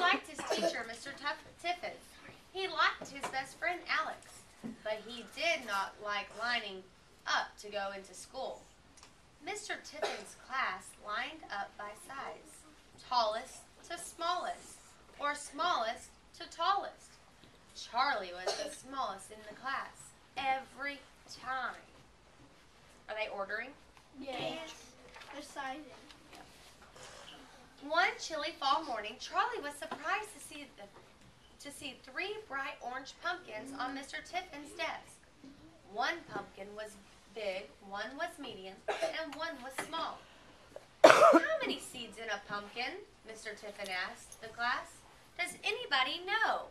liked his teacher, Mr. Tiffin. He liked his best friend, Alex. But he did not like lining up to go into school. Mr. Tiffin's class lined up by size, tallest to smallest, or smallest to tallest. Charlie was the smallest in the class every time. Are they ordering? Yes. They're sizing. One chilly fall morning, Charlie was surprised to see 3 bright orange pumpkins on Mr. Tiffin's desk. One pumpkin was big, one was medium, and one was small. How many seeds in a pumpkin? Mr. Tiffin asked the class. Does anybody know?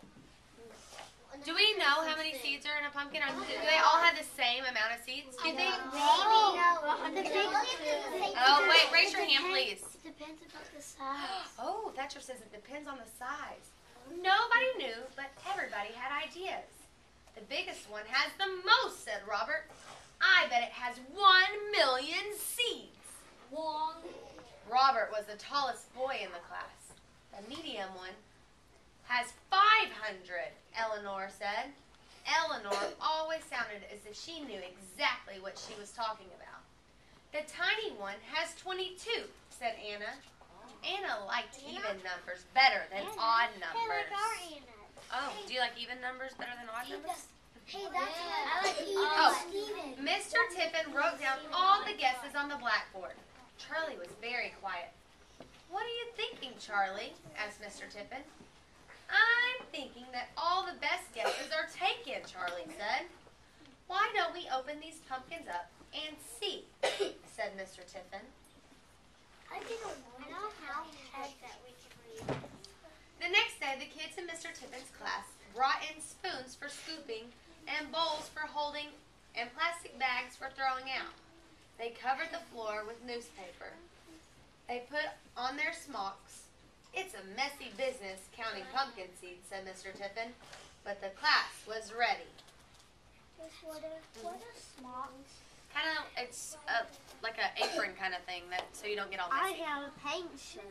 Do we know how many seeds are in a pumpkin? Or do they all have the same amount of seeds, do you think? Oh, wait, raise your hand, please. It depends about the size. Oh, Thatcher says it depends on the size. Nobody knew, but everybody had ideas. The biggest one has the most, said Robert. I bet it has 1,000,000 seeds. Robert was the tallest boy in the class. The medium one has 500, Eleanor said. Eleanor always sounded as if she knew exactly what she was talking about. The tiny one has 22, said Anna. Anna liked even numbers better than odd numbers. Oh, do you like even numbers better than odd numbers? Hey, that's I like even. Mr. Tiffin wrote down all the guesses on the blackboard. Charlie was very quiet. What are you thinking, Charlie? Asked Mr. Tiffin. I'm thinking that all the best guesses are taken, Charlie said. Why don't we open these pumpkins up and see, said Mr. Tiffin. I don't know how that we can read. The next day, the kids in Mr. Tiffin's class brought in spoons for scooping and bowls for holding and plastic bags for throwing out. They covered the floor with newspaper. They put on their smocks. It's a messy business counting pumpkin seeds, said Mr. Tiffin, but the class was ready. What are smocks? It's like an apron kind of thing, so you don't get all messy. I have a paint shirt.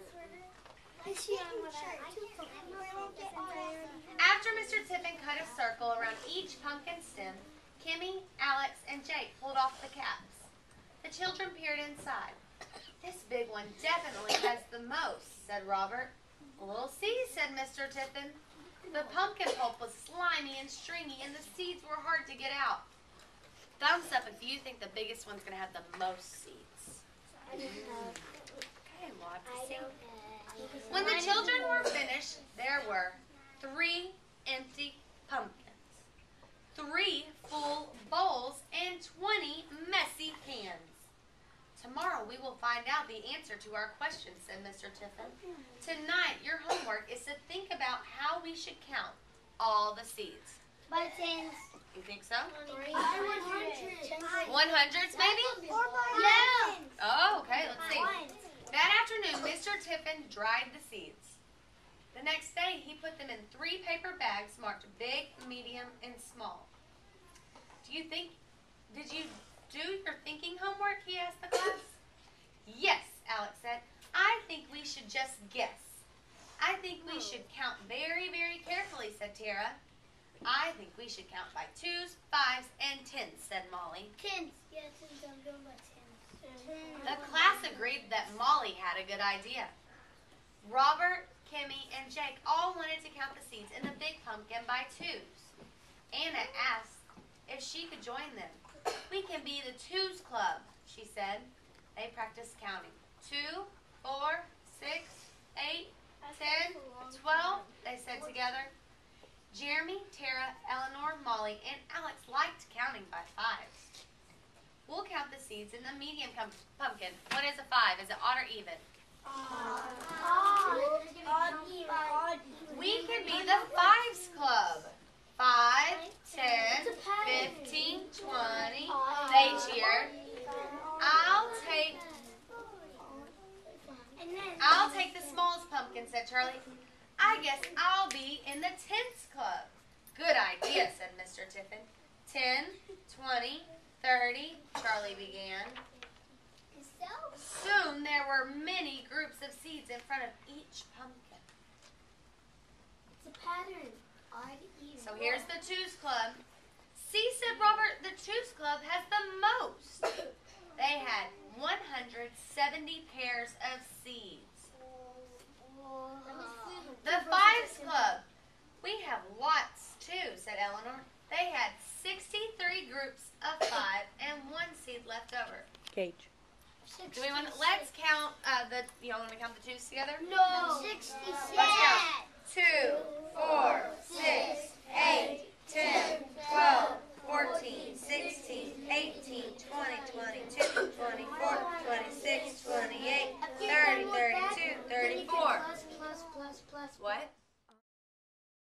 After Mr. Tiffin cut a circle around each pumpkin stem, Kimmy, Alex, and Jake pulled off the caps. The children peered inside. This big one definitely has the most, said Robert. We'll see, said Mr. Tiffin. The pumpkin pulp was slimy and stringy, and the seeds were hard to get out. Thumbs up if you think the biggest one's going to have the most seeds. Okay, we'll have to see. When the children were finished, there were 3 empty pumpkins, 3 full bowls, and 20 messy cans. Tomorrow we will find out the answer to our questions, said Mr. Tiffin. Tonight, your homework is to think about how we should count all the seeds. By tens. You think so? 100s maybe? Yeah. Oh, okay, let's see. That afternoon, Mr. Tiffin dried the seeds. The next day, he put them in 3 paper bags marked big, medium, and small. Did you do your thinking homework, he asked the class. Yes, Alex said. I think we should just guess. I think we should count very, very carefully, said Tara. I think we should count by 2s, 5s, and 10s, said Molly. 10s. Yeah, 10s. I'm going by 10s. The class agreed that Molly had a good idea. Robert, Kimmy, and Jake all wanted to count the seeds in the big pumpkin by 2s. Anna asked if she could join them. We can be the 2s club, she said. They practiced counting. 2, 4, 6, 8, 10, 12, they said together. Jeremy, Tara, Eleanor, Molly, and Alex liked counting by 5s. We'll count the seeds in the medium pumpkin. What is a 5? Is it odd or even? Odd. We can be the 5s club. 5, 10, 15, 20. They cheered. I'll take the smallest pumpkin, said Charlie. I guess I'll be in the 10s club. Good idea, said Mr. Tiffin. 10, 20, 30, Charlie began. Soon there were many groups of seeds in front of each pumpkin. It's a pattern. Odd, even. So here's the twos club. See, said Robert, the twos club has the most. They had 170 pairs of seeds. The fives club. We have lots too, said Eleanor. They had 63 groups of 5 and 1 seed left over. Gage. Do we want? Let's count y'all want to count the twos together? No. 66. Let's count. 2, 4, 6, 8, 10,